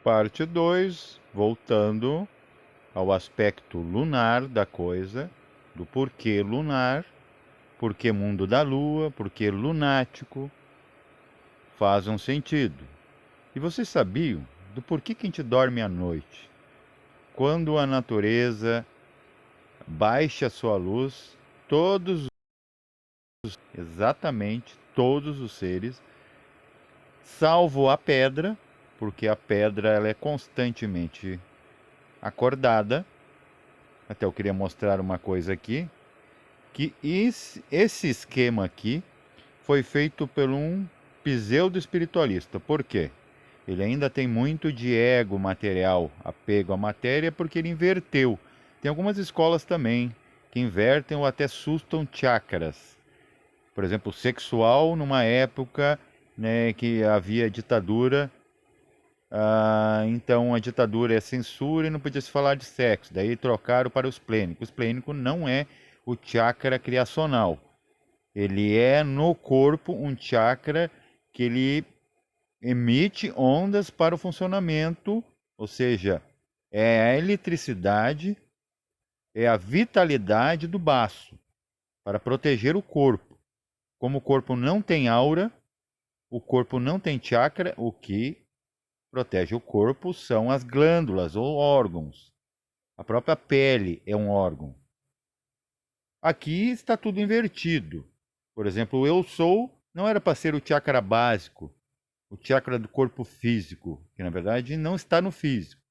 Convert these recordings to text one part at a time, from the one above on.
Parte 2, voltando ao aspecto lunar da coisa, do porquê lunar, porquê mundo da lua, porquê lunático, faz um sentido. E vocês sabiam do porquê que a gente dorme à noite? Quando a natureza baixa a sua luz, exatamente todos os seres, salvo a pedra, porque a pedra ela é constantemente acordada. Até eu queria mostrar uma coisa aqui, que esse esquema aqui foi feito por um pseudo-espiritualista. Por quê? Ele ainda tem muito de ego material, apego à matéria, porque ele inverteu. Tem algumas escolas também que invertem ou até sustam chakras. Por exemplo, sexual, numa época, né, que havia ditadura. Então a ditadura é censura e não podia se falar de sexo. Daí trocaram para os plênicos. O plênico não é o chakra criacional. Ele é no corpo um chakra que ele emite ondas para o funcionamento, ou seja, é a eletricidade, é a vitalidade do baço para proteger o corpo. Como o corpo não tem aura, o corpo não tem chakra, o que protege o corpo são as glândulas ou órgãos. A própria pele é um órgão. Aqui está tudo invertido. Por exemplo, o eu sou não era para ser o chakra básico, o chakra do corpo físico, que na verdade não está no físico,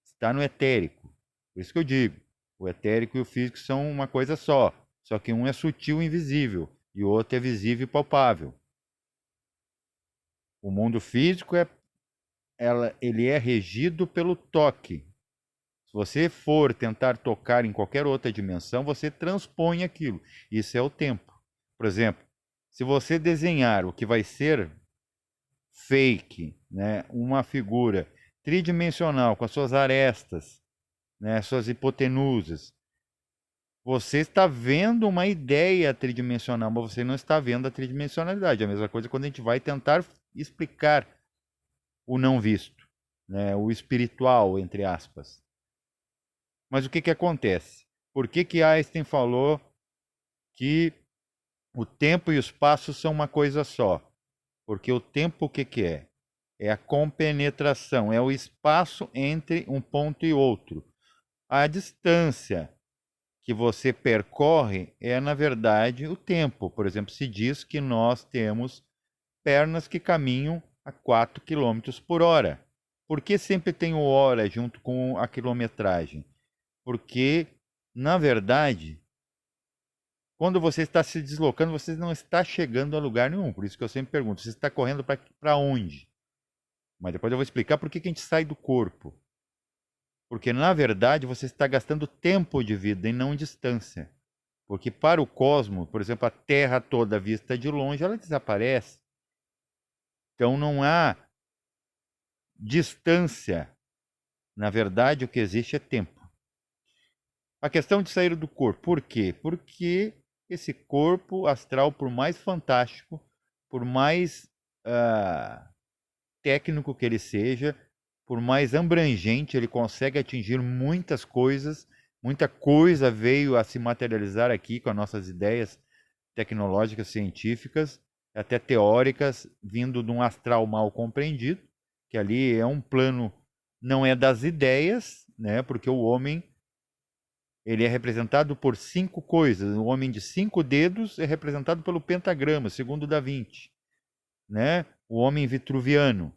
está no etérico. Por isso que eu digo, o etérico e o físico são uma coisa só que um é sutil e invisível e o outro é visível e palpável. O mundo físico ele é regido pelo toque. Se você for tentar tocar em qualquer outra dimensão, você transpõe aquilo. Isso é o tempo. Por exemplo, se você desenhar o que vai ser fake, né, uma figura tridimensional com as suas arestas, né, suas hipotenusas, você está vendo uma ideia tridimensional, mas você não está vendo a tridimensionalidade. É a mesma coisa quando a gente vai tentar explicar o não visto, né, o espiritual, entre aspas. Mas o que, que acontece? Por que, que Einstein falou que o tempo e o espaço são uma coisa só? Porque o tempo o que, que é? É a compenetração, é o espaço entre um ponto e outro. A distância que você percorre é, na verdade, o tempo. Por exemplo, se diz que nós temos pernas que caminham a 4 quilômetros por hora. Por que sempre tem o hora junto com a quilometragem? Porque, na verdade, quando você está se deslocando, você não está chegando a lugar nenhum. Por isso que eu sempre pergunto, você está correndo para onde? Mas depois eu vou explicar por que a gente sai do corpo. Porque, na verdade, você está gastando tempo de vida e não distância. Porque para o cosmos, por exemplo, a Terra toda vista de longe, ela desaparece. Então não há distância. Na verdade, o que existe é tempo. A questão de sair do corpo. Por quê? Porque esse corpo astral, por mais fantástico, por mais técnico que ele seja, por mais abrangente, ele consegue atingir muitas coisas. Muita coisa veio a se materializar aqui com as nossas ideias tecnológicas, científicas, até teóricas, vindo de um astral mal compreendido, que ali é um plano, não é das ideias, né? Porque o homem ele é representado por 5 coisas. O homem de 5 dedos é representado pelo pentagrama, segundo Da Vinci, né? O homem vitruviano.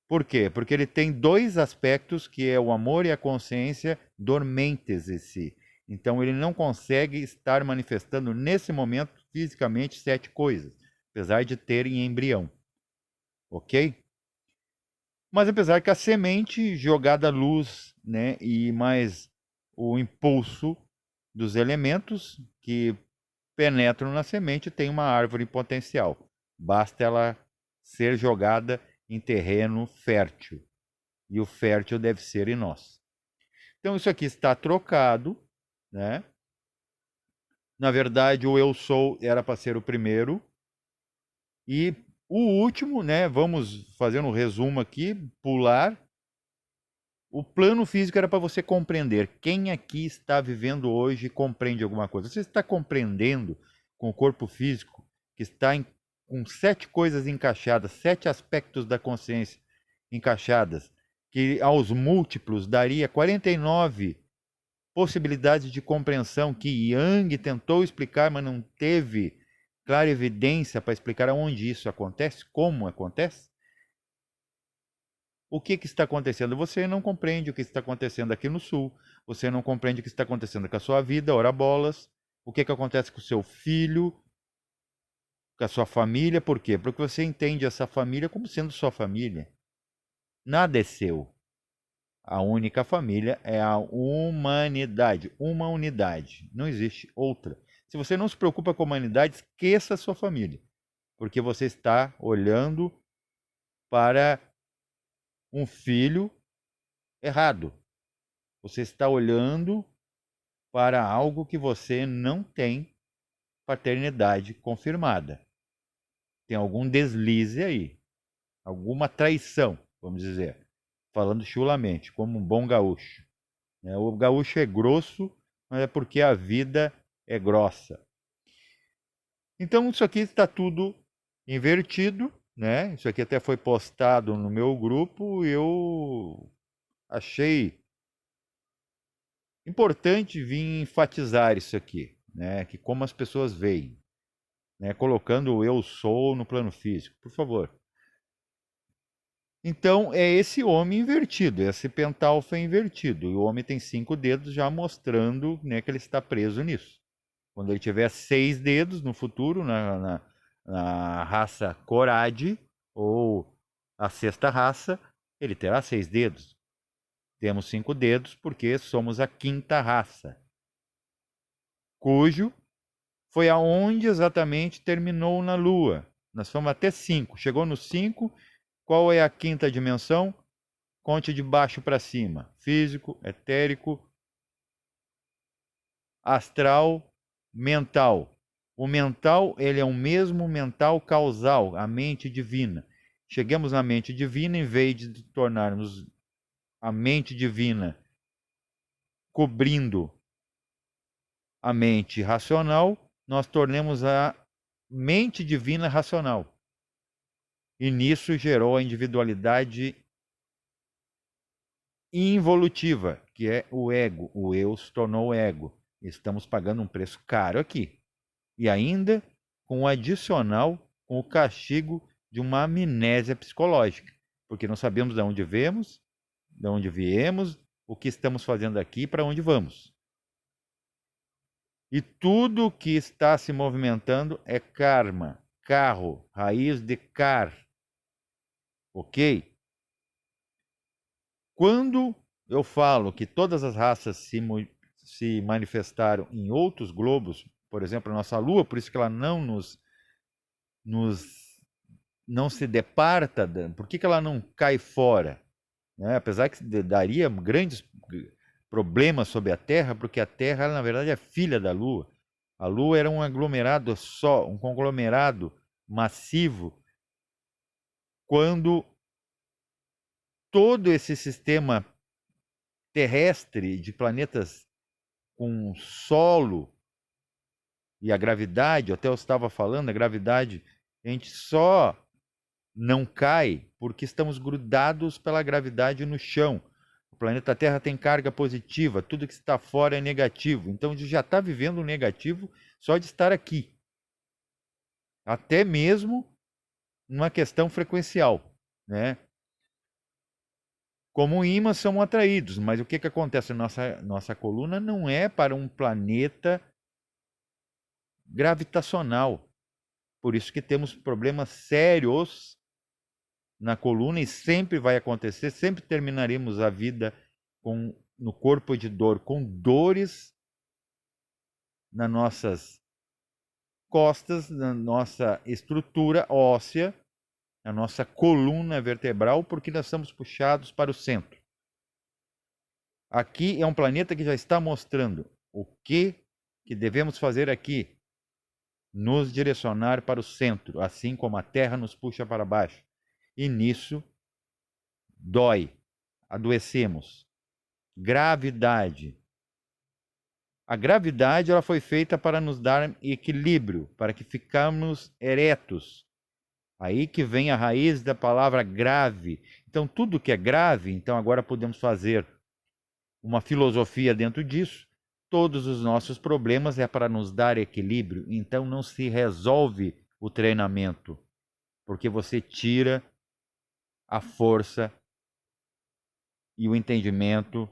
Por quê? Porque ele tem 2 aspectos, que é o amor e a consciência, dormentes em si. Então ele não consegue estar manifestando nesse momento fisicamente 7 coisas, apesar de ter em embrião. Ok? Mas apesar que a semente jogada à luz, né, e mais o impulso dos elementos que penetram na semente tem uma árvore potencial. Basta ela ser jogada em terreno fértil. E o fértil deve ser em nós. Então isso aqui está trocado, né? Na verdade, o eu sou era para ser o primeiro e O último, né? Vamos fazer um resumo aqui, pular. O plano físico era para você compreender. Quem aqui está vivendo hoje compreende alguma coisa? Você está compreendendo com o corpo físico que está com 7 coisas encaixadas, 7 aspectos da consciência encaixadas, que aos múltiplos daria 49 possibilidades de compreensão que Yang tentou explicar, mas não teve clara evidência para explicar aonde isso acontece, como acontece? O que está acontecendo? Você não compreende o que está acontecendo aqui no Sul. Você não compreende o que está acontecendo com a sua vida, ora bolas. O que acontece com o seu filho, com a sua família. Por quê? Porque você entende essa família como sendo sua família. Nada é seu. A única família é a humanidade. Uma unidade. Não existe outra. Se você não se preocupa com a humanidade, esqueça a sua família. Porque você está olhando para um filho errado. Você está olhando para algo que você não tem paternidade confirmada. Tem algum deslize aí, alguma traição, vamos dizer, falando chulamente, como um bom gaúcho. O gaúcho é grosso, mas é porque a vida é grossa. Então isso aqui está tudo invertido, né? Isso aqui até foi postado no meu grupo e eu achei importante vir enfatizar isso aqui, né? Que como as pessoas veem, né? Colocando o eu sou no plano físico, por favor. Então é esse homem invertido, esse pentalfa invertido. E o homem tem 5 dedos, já mostrando, né, que ele está preso nisso. Quando ele tiver 6 dedos no futuro, na raça Corade, ou a sexta raça, ele terá 6 dedos. Temos 5 dedos porque somos a quinta raça, cujo foi aonde exatamente terminou na Lua. Nós fomos até 5. Chegou no 5, qual é a quinta dimensão? Conte de baixo para cima. Físico, etérico, astral, mental. O mental, ele é o mesmo mental causal, a mente divina. Chegamos na mente divina, em vez de tornarmos a mente divina cobrindo a mente racional, nós tornemos a mente divina racional. E nisso gerou a individualidade involutiva, que é o ego. O eu se tornou ego. Estamos pagando um preço caro aqui. E ainda com o adicional, com o castigo de uma amnésia psicológica. Porque não sabemos de onde viemos, de onde viemos, o que estamos fazendo aqui e para onde vamos. E tudo que está se movimentando é karma, carro, raiz de car. Ok? Quando eu falo que todas as raças se manifestaram em outros globos, por exemplo, a nossa Lua, por isso que ela não se departa, por que ela não cai fora? Né? Apesar que daria grandes problemas sobre a Terra, porque a Terra, na verdade, é filha da Lua. A Lua era um aglomerado só, um conglomerado massivo, quando todo esse sistema terrestre de planetas com solo e a gravidade, até eu estava falando, a gravidade, a gente só não cai porque estamos grudados pela gravidade no chão. O planeta Terra tem carga positiva, tudo que está fora é negativo. Então a gente já está vivendo o negativo só de estar aqui. Até mesmo numa questão frequencial, né? Como ímãs são atraídos, mas o que acontece? Nossa coluna não é para um planeta gravitacional. Por isso que temos problemas sérios na coluna e sempre vai acontecer, sempre terminaremos a vida no corpo de dor, com dores nas nossas costas, na nossa estrutura óssea, na nossa coluna vertebral, porque nós estamos puxados para o centro. Aqui é um planeta que já está mostrando o que devemos fazer aqui. nos direcionar para o centro, assim como a Terra nos puxa para baixo. E nisso dói, adoecemos. Gravidade. A gravidade ela foi feita para nos dar equilíbrio, para que ficamos eretos. Aí que vem a raiz da palavra grave. Então, tudo que é grave, então agora podemos fazer uma filosofia dentro disso. Todos os nossos problemas é para nos dar equilíbrio. Então, não se resolve o treinamento, porque você tira a força e o entendimento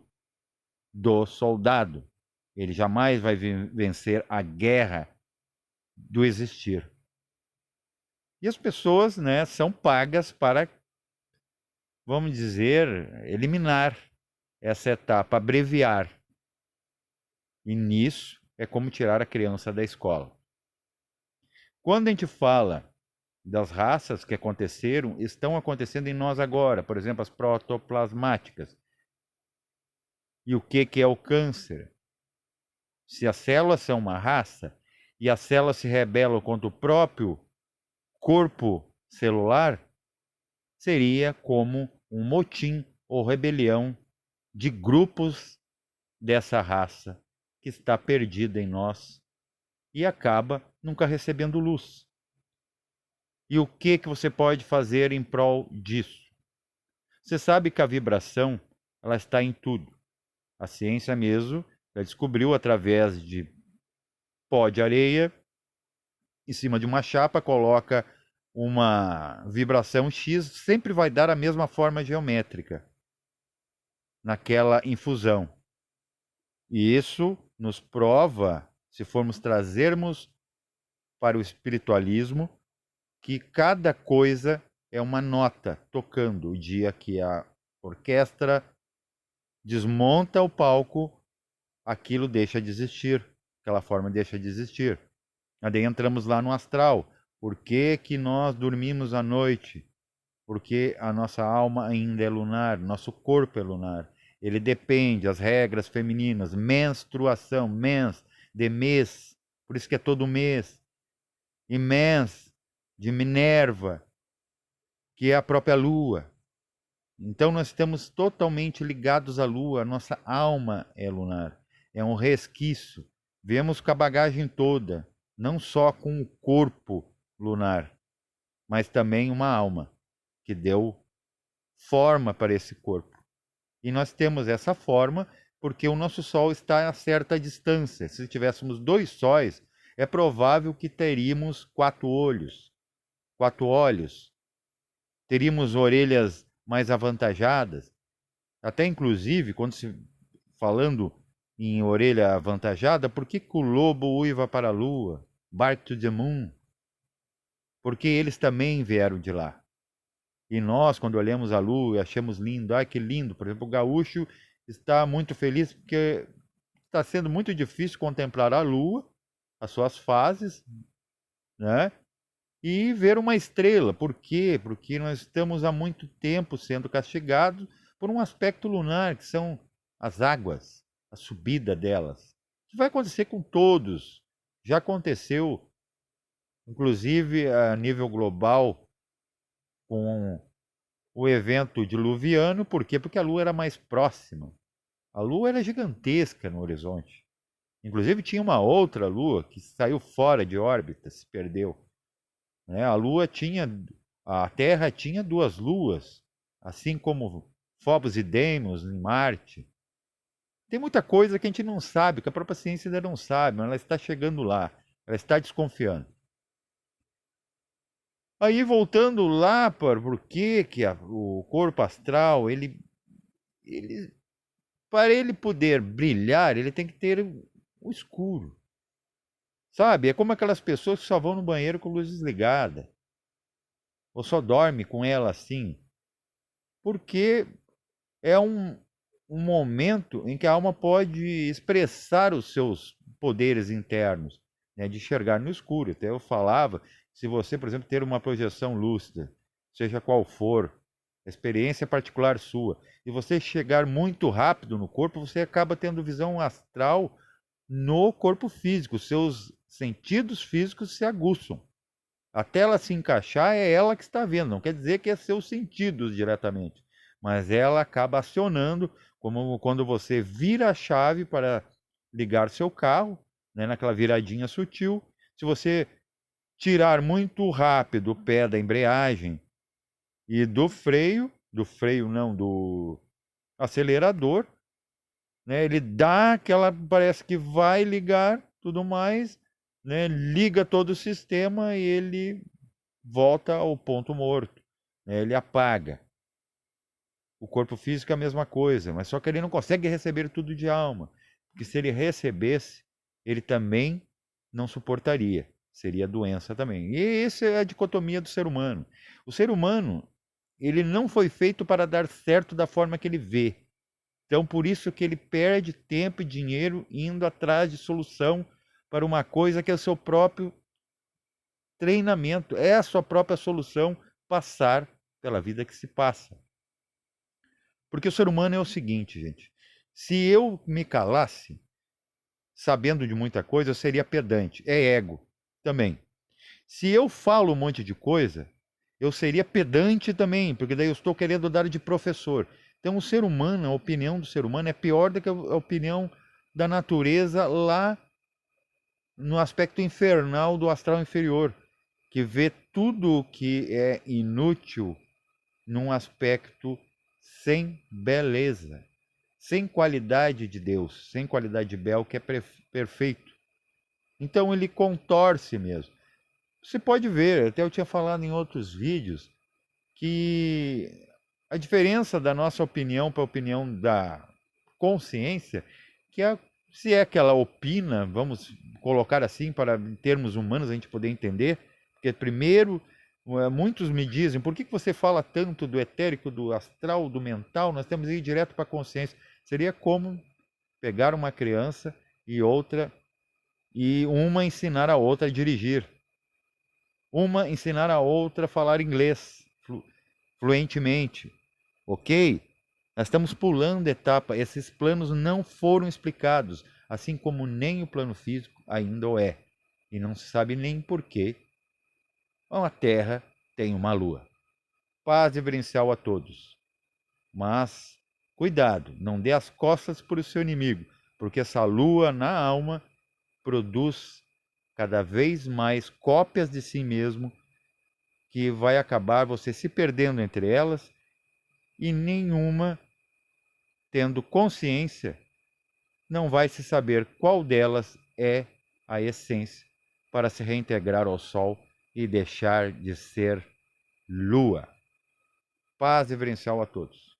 do soldado. Ele jamais vai vencer a guerra do existir. E as pessoas, né, são pagas para, vamos dizer, eliminar essa etapa, abreviar. E nisso é como tirar a criança da escola. Quando a gente fala das raças que aconteceram, estão acontecendo em nós agora, por exemplo, as protoplasmáticas. E o que é o câncer? Se as células são uma raça e as células se rebelam contra o próprio corpo celular, seria como um motim ou rebelião de grupos dessa raça que está perdida em nós e acaba nunca recebendo luz. E o que você pode fazer em prol disso? Você sabe que a vibração ela está em tudo. A ciência mesmo já descobriu através de pó de areia, em cima de uma chapa, coloca uma vibração X, sempre vai dar a mesma forma geométrica naquela infusão. E isso nos prova, se formos trazermos para o espiritualismo, que cada coisa é uma nota tocando. O dia que a orquestra desmonta o palco, aquilo deixa de existir, aquela forma deixa de existir. Daí entramos lá no astral. Por que que nós dormimos à noite? Porque a nossa alma ainda é lunar, nosso corpo é lunar. Ele depende, as regras femininas, menstruação, mens, de mês, por isso que é todo mês. E mens, de Minerva, que é a própria lua. Então nós estamos totalmente ligados à lua, a nossa alma é lunar. É um resquício. Vemos com a bagagem toda, não só com o corpo lunar, mas também uma alma que deu forma para esse corpo. E nós temos essa forma porque o nosso Sol está a certa distância. Se tivéssemos 2 sóis, é provável que teríamos 4 olhos, 4 olhos. Teríamos orelhas mais avantajadas. Até inclusive, quando se falando em orelha avantajada, por que o lobo uiva para a lua? Bark to the moon. Porque eles também vieram de lá. E nós, quando olhamos a lua e achamos lindo, ai que lindo, por exemplo, o gaúcho está muito feliz porque está sendo muito difícil contemplar a lua, as suas fases, né? E ver uma estrela. Por quê? Porque nós estamos há muito tempo sendo castigados por um aspecto lunar, que são as águas, a subida delas. Isso vai acontecer com todos. Já aconteceu, inclusive a nível global, com o evento diluviano. Por quê? Porque a Lua era mais próxima. A Lua era gigantesca no horizonte. Inclusive tinha uma outra Lua que saiu fora de órbita, se perdeu. A Lua tinha, a Terra tinha 2 luas, assim como Phobos e Deimos em Marte. Tem muita coisa que a gente não sabe, que a própria ciência ainda não sabe, mas ela está chegando lá, ela está desconfiando. Aí voltando lá para por que o corpo astral, para ele poder brilhar, ele tem que ter o escuro. Sabe? É como aquelas pessoas que só vão no banheiro com a luz desligada. Ou só dorme com ela assim. Porque é um momento em que a alma pode expressar os seus poderes internos, né, de enxergar no escuro. Até eu falava, se você, por exemplo, ter uma projeção lúcida, seja qual for, experiência particular sua, e você chegar muito rápido no corpo, você acaba tendo visão astral no corpo físico. Seus sentidos físicos se aguçam. Até ela se encaixar, é ela que está vendo. Não quer dizer que é seus sentidos diretamente, mas ela acaba acionando, como quando você vira a chave para ligar seu carro, né, naquela viradinha sutil. Se você tirar muito rápido o pé da embreagem e do freio não, do acelerador, né, ele dá aquela, parece que vai ligar tudo mais, né, liga todo o sistema e ele volta ao ponto morto, né, ele apaga. O corpo físico é a mesma coisa, mas só que ele não consegue receber tudo de alma, porque se ele recebesse, ele também não suportaria, seria doença também. E essa é a dicotomia do ser humano. O ser humano, ele não foi feito para dar certo da forma que ele vê. Então, por isso que ele perde tempo e dinheiro indo atrás de solução para uma coisa que é o seu próprio treinamento, é a sua própria solução, passar pela vida que se passa. Porque o ser humano é o seguinte, gente. Se eu me calasse, sabendo de muita coisa, eu seria pedante. É ego também. Se eu falo um monte de coisa, eu seria pedante também, porque daí eu estou querendo dar de professor. Então, o ser humano, a opinião do ser humano é pior do que a opinião da natureza lá no aspecto infernal do astral inferior, que vê tudo o que é inútil num aspecto sem beleza, sem qualidade de Deus, sem qualidade de Bel, que é perfeito. Então ele contorce mesmo. Você pode ver, até eu tinha falado em outros vídeos, que a diferença da nossa opinião para a opinião da consciência, que é, se é que ela opina, vamos colocar assim, para em termos humanos a gente poder entender, porque primeiro, muitos me dizem, por que você fala tanto do etérico, do astral, do mental, nós temos que ir direto para a consciência. Seria como pegar uma criança e outra, e uma ensinar a outra a dirigir, uma ensinar a outra a falar inglês fluentemente, ok? Nós estamos pulando etapa, esses planos não foram explicados, assim como nem o plano físico ainda o é. E não se sabe nem porquê a Terra tem uma Lua. Paz reverencial a todos. Mas, cuidado, não dê as costas para o seu inimigo, porque essa Lua na alma produz cada vez mais cópias de si mesmo, que vai acabar você se perdendo entre elas e nenhuma tendo consciência, não vai se saber qual delas é a essência para se reintegrar ao Sol e deixar de ser Lua. Paz reverencial a todos.